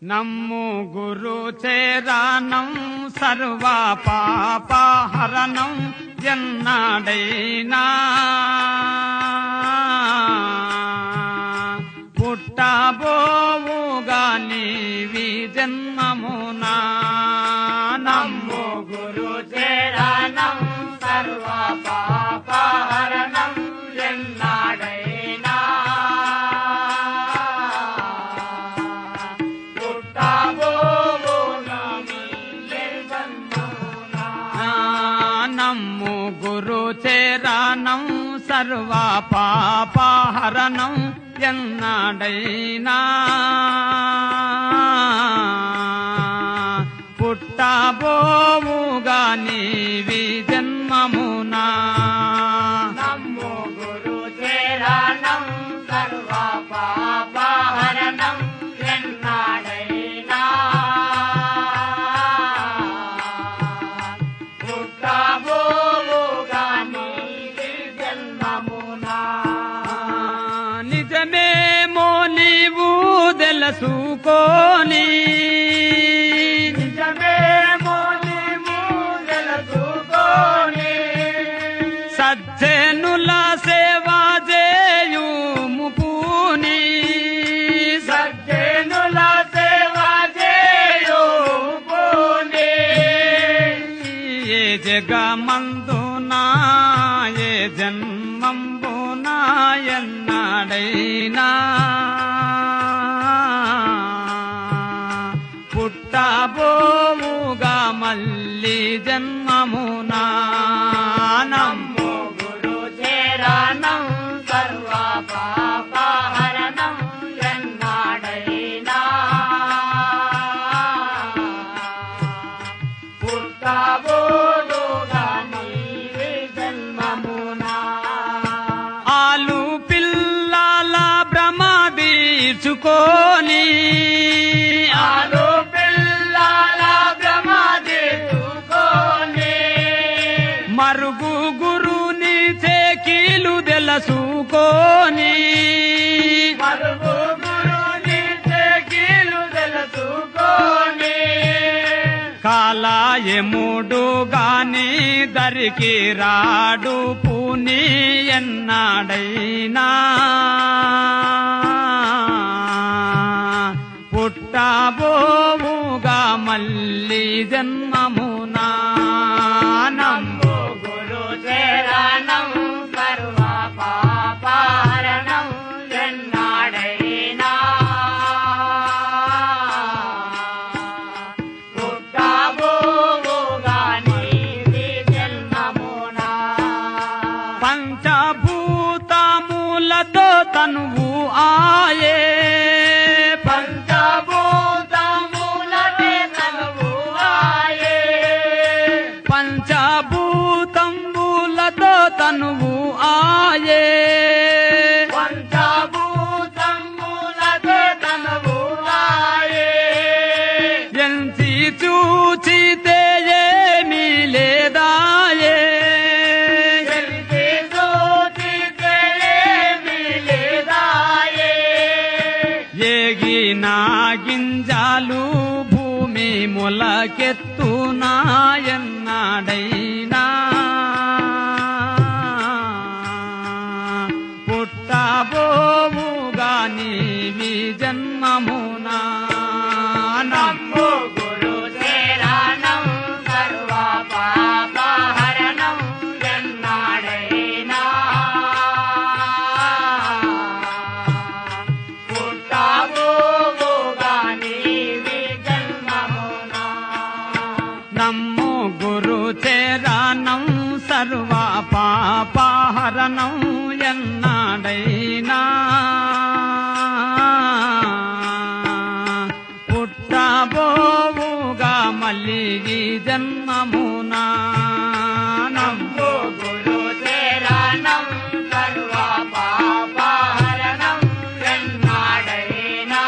నమ్ము గురు చేరానం సర్వ పాపహరణం ఎన్నాడైనా పుట్టబోవుగా నీవి జన్మమునా. నమ్ము గురు చేరానం సర్వ పాపహరణం ఎన్నాడైనా నమ్ము గురు చేరానం సర్వ పాపహరణం ఎన్నాడైనా పుట్టబోవుగా నీవి జన్మమునా. నమ్ము గురు చేరానం సర్వ పాపహరణం ఎన్నాడైనా నిజమేమో నీవు తెలుసుకోని నిజమేమో నీవు తెలుసుకోని సజ్జనుల సేవ చేయుము పూని సజ్జనుల సేవ చేయుము పూని ఏ జగమందునా ఏ జన్మంబునా ఎన్నాడైనా పుట్టబోవుగా మళ్ళీ జన్మమునా. నమ్ము గురు చేరానం సర్వ పాపహరణం ఎన్నాడైనా పుట్టబోవుగా మళ్ళీ జన్మమునా. ఆలు పిల్లల భ్రమ తీర్చుకొని ఆలు పిల్లల భ్రమ తీర్చుకొని మరుగు గురుని చేకీలు తెలుసుకొని మరుగు గురుని చేకీలు తెలుసుకొని కాలాయముడు గాని దరికి రాడు పూని ఎన్నాడైనా పుట్టబోవుగా మళ్ళీ జన్మమునా. నమ్ము గురు చేరానం సర్వ పాపహరణం ఎన్నాడైనా పుట్టబోవుగా నీవి జన్మమునా. పంచభూతములతో తనువు ఆయే పంచభూతంబులతో తనువు ఆయే పంచభూతంబులతో తనువు ఆయే ఎంచి చూచితే ఏమీ లేదాయే ఎంచి చూచితే ఏమీ లేదాయే ఏగిన గింజాలు భూమి మొలకెత్తునా ఎన్నాడైనా పుట్టబోవుగా నీవి జన్మమునా. నమ్ము గురు చేరానం సర్వ పాపహరణం ఎన్నాడైనా పుట్టబోవుగా నీవి జన్మమునా. నమ్ము గురు చేరానం సర్వ పాపహరణం ఎన్నాడైనా పుట్టబోవుగా మళ్ళీ జన్మమునా. నమ్ము గురు చేరానం సర్వ పాపహరణం ఎన్నాడైనా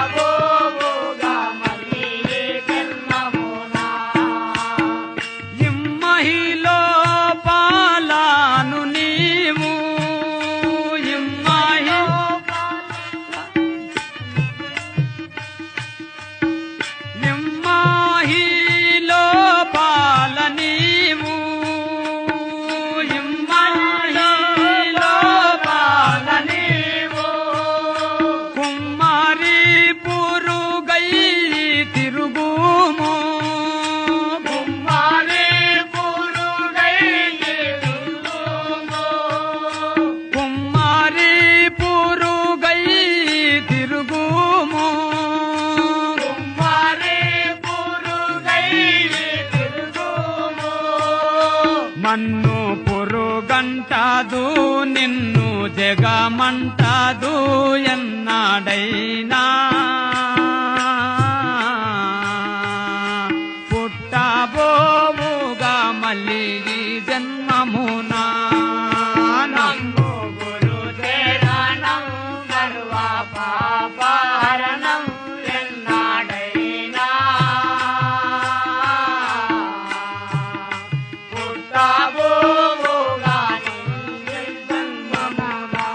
పుట్టబోవుగా మళ్ళీ జన్మమునా. ఇమ్మహిలో పాలను నీవు ఇమ్మహిలో వేగమంటదు ఎన్నాడైనా పుట్టబోవుగా మళ్ళీ ఈ జన్మమునా నమ్ము గురు చరణం సర్వ పాపహరణం ఎన్నాడైనా పుట్టబోవుగా నీ జన్మమునా.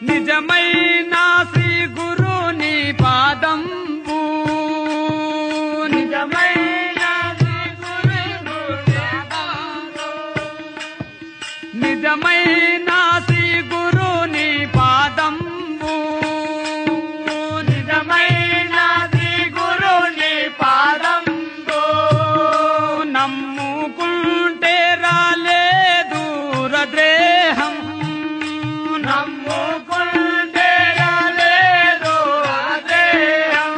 నిజమైన శ్రీ గురుని పాదంబు నిజమైన శ్రీ గురు పాదంబు. నిజమైన శ్రీ గురుని పాదంబు నిజమైన శ్రీ గురుని పాదంబు. నమ్ముకుంటే రాలేదు రుద్రేహం నమ్ముకుంటే రాలేదు ఆదేహం.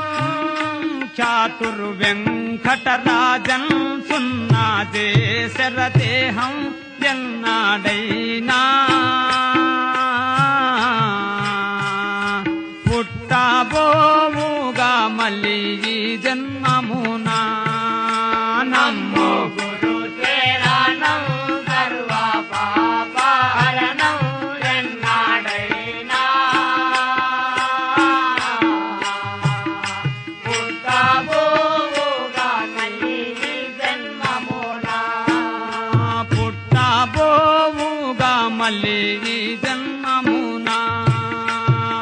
చాతుర్వెంకటరాజన్ సున్నా దేశరదేహం ఎన్నాడైనా పుట్టబోవుగా మళ్ళీ ఈ జన్మమునా నమ్ము గురు చరణం సర్వ పాపహరణం ఎన్నాడైనా పుట్టబోవుగా మళ్ళీ ఈ జన్మమునా. పుట్టబోవుగా మళ్ళీ ఈ జన్మమునా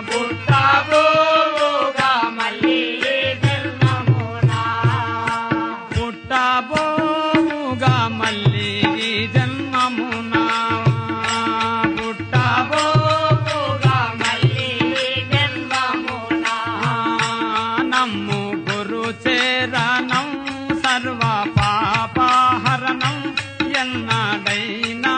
పుట్టబోవుగా మళ్ళీ ఈ జన్మమునా. పుట్టబోవుగా మళ్ళీ ఈ జన్మమునా పుట్టబోవుగా మళ్ళీ ఈ జన్మమునా. నమ్ము గురు చరణం సర్వ పాపహరణం ఎన్నాడైనా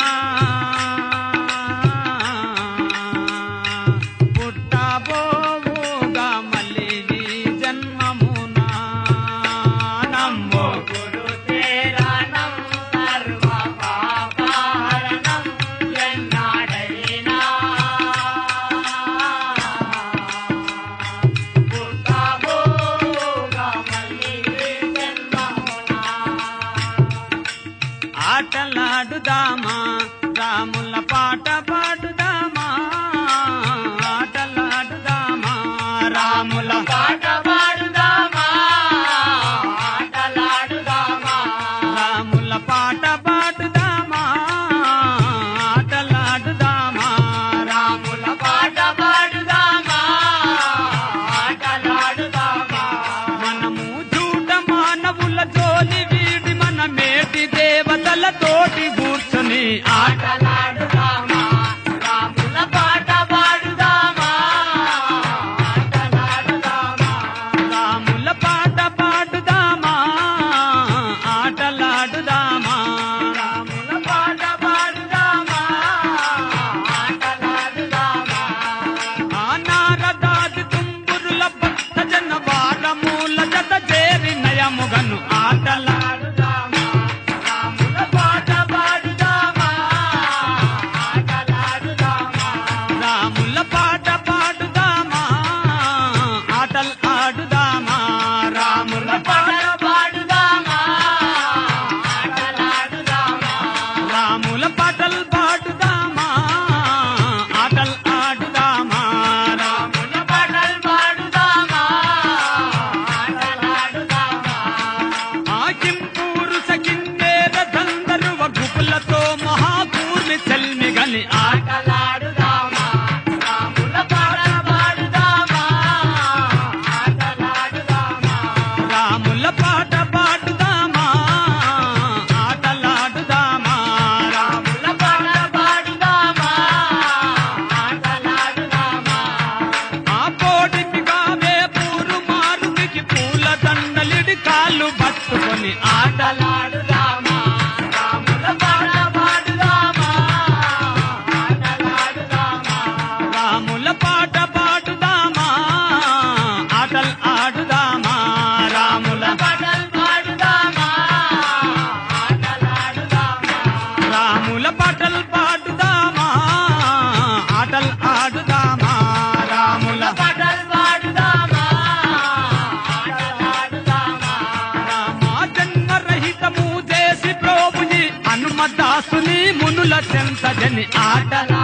పాటలు ఆడుదామా రాముల పాటలు పాడుదామా ఆటలాడుదామా రామ జన్మరహితము చేసి ప్రభుని హనుమదాసుని మునుల చెంతదని ఆటలా